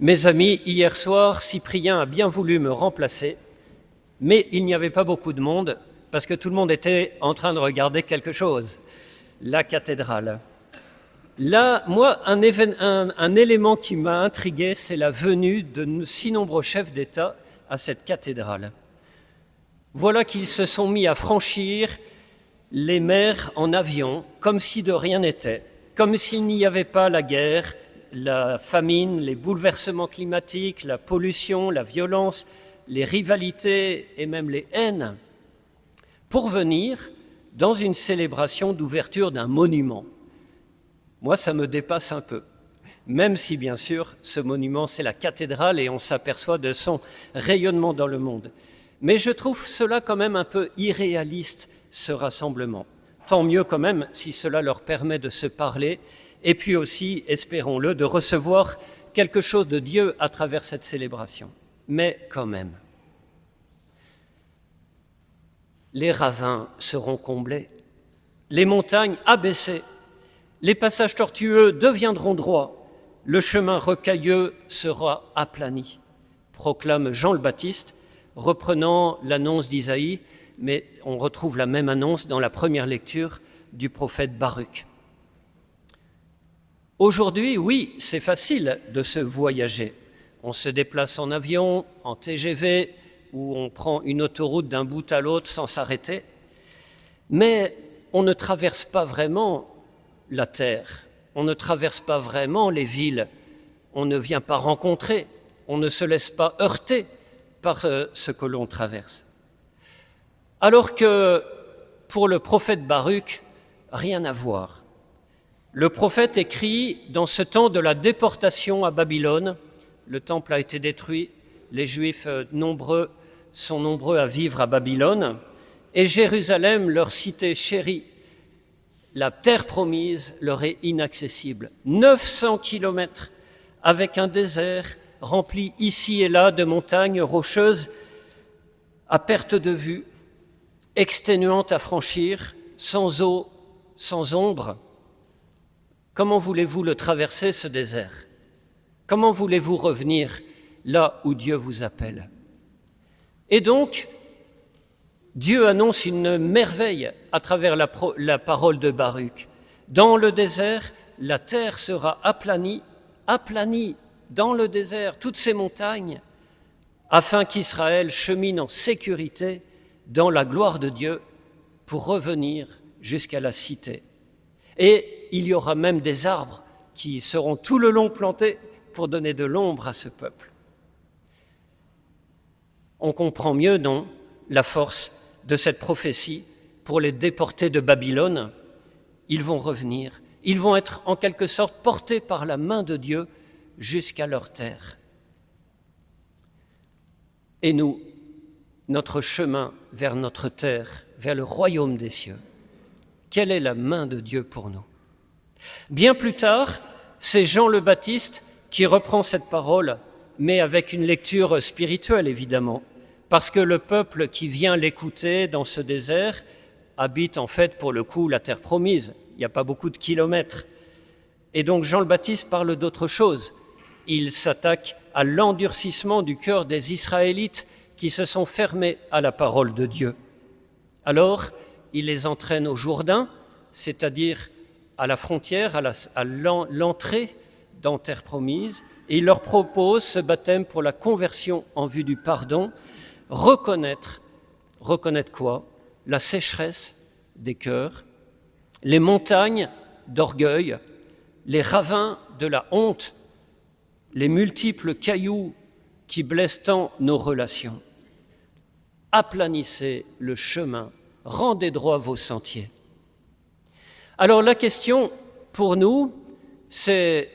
Mes amis, hier soir, Cyprien a bien voulu me remplacer, mais il n'y avait pas beaucoup de monde parce que tout le monde était en train de regarder quelque chose, la cathédrale. Là, moi, un élément qui m'a intrigué, c'est la venue de si nombreux chefs d'État à cette cathédrale. Voilà qu'ils se sont mis à franchir les mers en avion, comme si de rien n'était, comme s'il n'y avait pas la guerre, la famine, les bouleversements climatiques, la pollution, la violence, les rivalités et même les haines, pour venir dans une célébration d'ouverture d'un monument. Moi, ça me dépasse un peu, même si, bien sûr, ce monument, c'est la cathédrale et on s'aperçoit de son rayonnement dans le monde. Mais je trouve cela quand même un peu irréaliste, ce rassemblement. Tant mieux quand même si cela leur permet de se parler et puis aussi, espérons-le, de recevoir quelque chose de Dieu à travers cette célébration. Mais quand même, les ravins seront comblés, les montagnes abaissées, les passages tortueux deviendront droits, le chemin rocailleux sera aplani, proclame Jean le Baptiste, reprenant l'annonce d'Isaïe, mais on retrouve la même annonce dans la première lecture du prophète Baruch. Aujourd'hui, oui, c'est facile de se voyager. On se déplace en avion, en TGV, ou on prend une autoroute d'un bout à l'autre sans s'arrêter. Mais on ne traverse pas vraiment la terre, on ne traverse pas vraiment les villes, on ne vient pas rencontrer, on ne se laisse pas heurter par ce que l'on traverse. Alors que pour le prophète Baruch, rien à voir. Le prophète écrit dans ce temps de la déportation à Babylone, le temple a été détruit, les Juifs sont nombreux à vivre à Babylone, et Jérusalem, leur cité chérie, la terre promise, leur est inaccessible. 900 kilomètres avec un désert rempli ici et là de montagnes rocheuses à perte de vue, exténuantes à franchir, sans eau, sans ombre. Comment voulez-vous le traverser, ce désert? Comment voulez-vous revenir là où Dieu vous appelle? Et donc, Dieu annonce une merveille à travers la parole de Baruch. Dans le désert, la terre sera aplanie dans le désert, toutes ces montagnes, afin qu'Israël chemine en sécurité dans la gloire de Dieu pour revenir jusqu'à la cité. Et il y aura même des arbres qui seront tout le long plantés pour donner de l'ombre à ce peuple. On comprend mieux, non, la force de cette prophétie pour les déportés de Babylone. Ils vont revenir, ils vont être en quelque sorte portés par la main de Dieu jusqu'à leur terre. Et nous, notre chemin vers notre terre, vers le royaume des cieux, quelle est la main de Dieu pour nous? Bien plus tard, c'est Jean le Baptiste qui reprend cette parole, mais avec une lecture spirituelle évidemment, parce que le peuple qui vient l'écouter dans ce désert habite en fait pour le coup la terre promise, il n'y a pas beaucoup de kilomètres. Et donc Jean le Baptiste parle d'autre chose, il s'attaque à l'endurcissement du cœur des Israélites qui se sont fermés à la parole de Dieu. Alors, il les entraîne au Jourdain, c'est-à-dire à la frontière, à l'entrée dans terre promise, et il leur propose ce baptême pour la conversion en vue du pardon, reconnaître quoi? La sécheresse des cœurs, les montagnes d'orgueil, les ravins de la honte, les multiples cailloux qui blessent tant nos relations. Aplanissez le chemin, rendez droit vos sentiers. Alors la question pour nous, c'est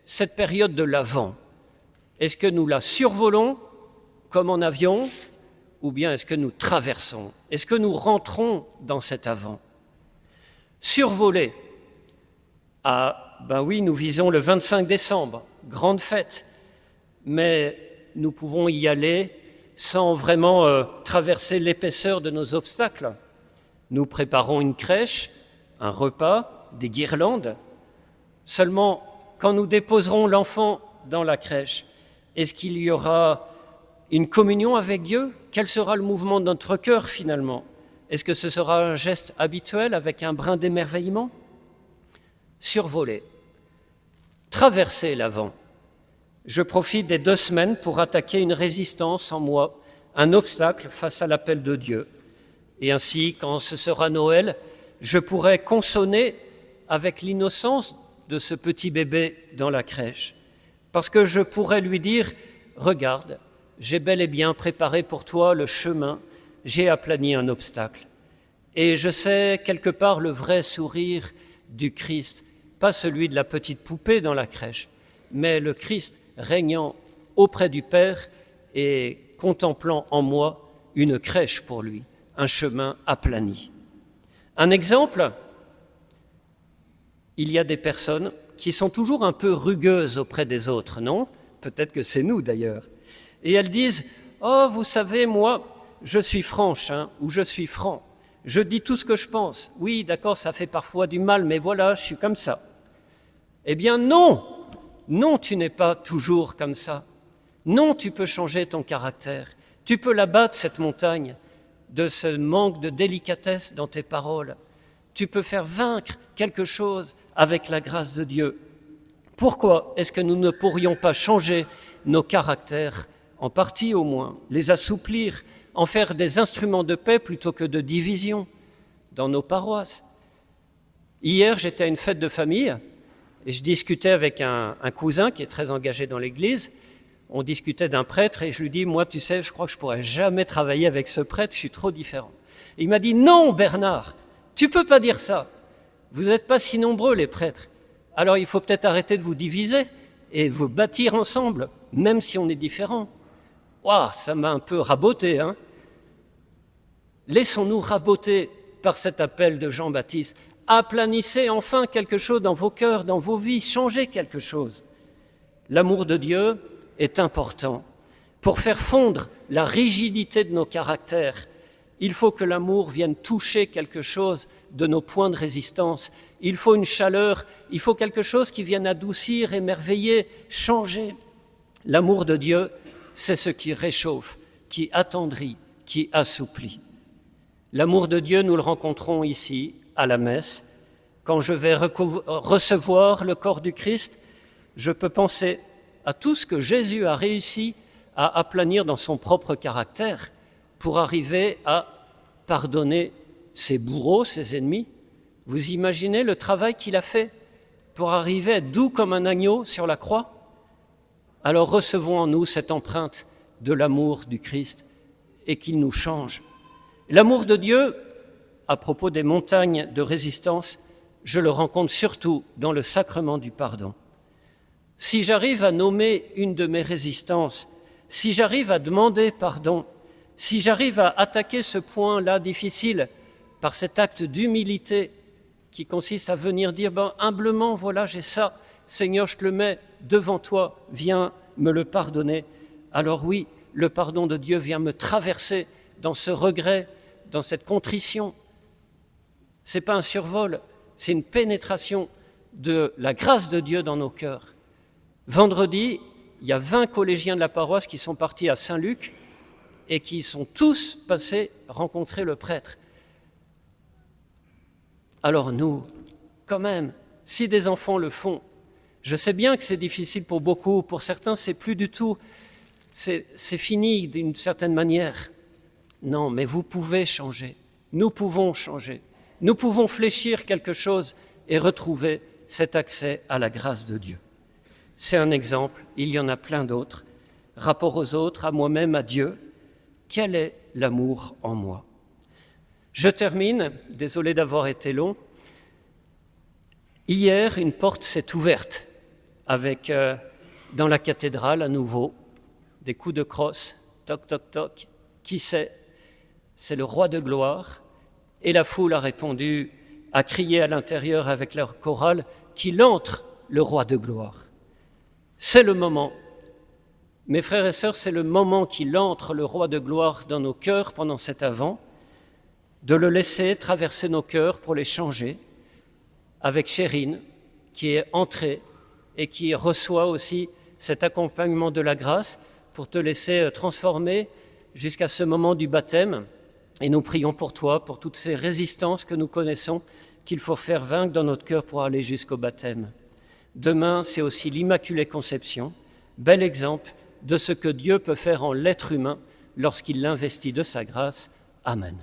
cette période de l'Avent. Est-ce que nous la survolons comme en avion ou bien est-ce que nous traversons? Est-ce que nous rentrons dans cet Avent? Survoler. Ben oui, nous visons le 25 décembre, grande fête, mais nous pouvons y aller sans vraiment traverser l'épaisseur de nos obstacles. Nous préparons une crèche, un repas, des guirlandes. Seulement, quand nous déposerons l'enfant dans la crèche, Est-ce qu'il y aura une communion avec Dieu? Quel sera le mouvement de notre cœur finalement? Est-ce que ce sera un geste habituel avec un brin d'émerveillement? Survoler, traverser l'avant. Je profite des 2 semaines pour attaquer une résistance en moi, un obstacle face à l'appel de Dieu. Et ainsi, quand ce sera Noël, je pourrai consonner avec l'innocence de ce petit bébé dans la crèche. Parce que je pourrais lui dire, regarde, j'ai bel et bien préparé pour toi le chemin, j'ai aplani un obstacle. Et je sais quelque part le vrai sourire du Christ, pas celui de la petite poupée dans la crèche, mais le Christ régnant auprès du Père et contemplant en moi une crèche pour lui, un chemin aplani. Un exemple, il y a des personnes qui sont toujours un peu rugueuses auprès des autres, non? Peut-être que c'est nous d'ailleurs. Et elles disent « Oh, vous savez, moi, je suis franche, ou je suis franc. Je dis tout ce que je pense. Oui, d'accord, ça fait parfois du mal, mais voilà, je suis comme ça. » Eh bien non, non, tu n'es pas toujours comme ça. Non, tu peux changer ton caractère. Tu peux l'abattre, cette montagne, de ce manque de délicatesse dans tes paroles. Tu peux faire vaincre quelque chose avec la grâce de Dieu. Pourquoi est-ce que nous ne pourrions pas changer nos caractères, en partie au moins, les assouplir, en faire des instruments de paix plutôt que de division dans nos paroisses? Hier, j'étais à une fête de famille et je discutais avec un cousin qui est très engagé dans l'Église. On discutait d'un prêtre et je lui dis « Moi, tu sais, je crois que je ne pourrais jamais travailler avec ce prêtre, je suis trop différent. » Et il m'a dit « Non, Bernard, tu ne peux pas dire ça. Vous n'êtes pas si nombreux, les prêtres. Alors il faut peut-être arrêter de vous diviser et vous bâtir ensemble, même si on est différents. » Ouah, ça m'a un peu raboté, hein. Laissons-nous raboter par cet appel de Jean-Baptiste. Aplanissez enfin quelque chose dans vos cœurs, dans vos vies, changez quelque chose. L'amour de Dieu est important. Pour faire fondre la rigidité de nos caractères, il faut que l'amour vienne toucher quelque chose de nos points de résistance. Il faut une chaleur, il faut quelque chose qui vienne adoucir, émerveiller, changer. L'amour de Dieu, c'est ce qui réchauffe, qui attendrit, qui assouplit. L'amour de Dieu, nous le rencontrons ici, à la messe. Quand je vais recevoir le corps du Christ, je peux penser à tout ce que Jésus a réussi à aplanir dans son propre caractère pour arriver à pardonner ses bourreaux, ses ennemis. Vous imaginez le travail qu'il a fait pour arriver à être doux comme un agneau sur la croix? Alors recevons en nous cette empreinte de l'amour du Christ et qu'il nous change. L'amour de Dieu, à propos des montagnes de résistance, je le rencontre surtout dans le sacrement du pardon. Si j'arrive à nommer une de mes résistances, si j'arrive à demander pardon, si j'arrive à attaquer ce point-là difficile par cet acte d'humilité qui consiste à venir dire humblement, voilà, j'ai ça, Seigneur, je te le mets devant toi, viens me le pardonner. Alors oui, le pardon de Dieu vient me traverser dans ce regret, dans cette contrition. Ce n'est pas un survol, c'est une pénétration de la grâce de Dieu dans nos cœurs. Vendredi, il y a 20 collégiens de la paroisse qui sont partis à Saint-Luc et qui sont tous passés rencontrer le prêtre. Alors nous, quand même, si des enfants le font, je sais bien que c'est difficile pour beaucoup, pour certains c'est plus du tout, c'est fini d'une certaine manière. Non, mais vous pouvez changer, nous pouvons changer, nous pouvons fléchir quelque chose et retrouver cet accès à la grâce de Dieu. C'est un exemple, il y en a plein d'autres. Rapport aux autres, à moi-même, à Dieu. Quel est l'amour en moi? Je termine, désolé d'avoir été long. Hier, une porte s'est ouverte avec, dans la cathédrale à nouveau, des coups de crosse, toc, toc, toc. Qui c'est? C'est le roi de gloire. Et la foule a répondu, a crié à l'intérieur avec leur chorale, qu'il entre le roi de gloire. C'est le moment. Mes frères et sœurs, c'est le moment qu'il entre, le roi de gloire, dans nos cœurs pendant cet Advent, de le laisser traverser nos cœurs pour les changer, avec Chérine, qui est entrée et qui reçoit aussi cet accompagnement de la grâce pour te laisser transformer jusqu'à ce moment du baptême. Et nous prions pour toi, pour toutes ces résistances que nous connaissons, qu'il faut faire vaincre dans notre cœur pour aller jusqu'au baptême. Demain, c'est aussi l'Immaculée Conception, bel exemple de ce que Dieu peut faire en l'être humain lorsqu'il l'investit de sa grâce. Amen.